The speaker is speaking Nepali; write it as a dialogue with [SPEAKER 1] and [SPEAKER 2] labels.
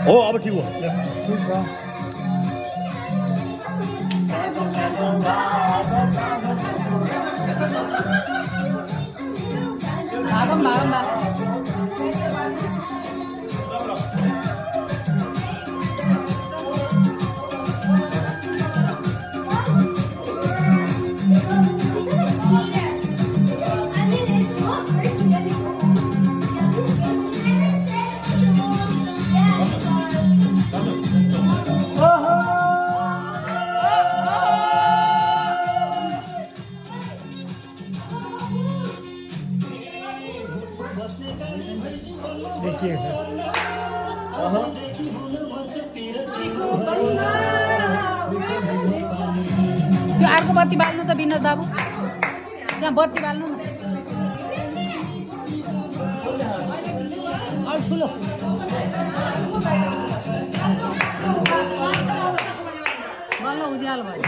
[SPEAKER 1] हो अब ठिक हो
[SPEAKER 2] ठिक भयो
[SPEAKER 3] भागम भागम भागम
[SPEAKER 2] देखिए
[SPEAKER 3] त्यो अर्को बत्ती बाल्नु त विनोद बाबु त्यहाँ बत्ती बाल्नु न अलिक ठुलो बल्ल उज्यालो भयो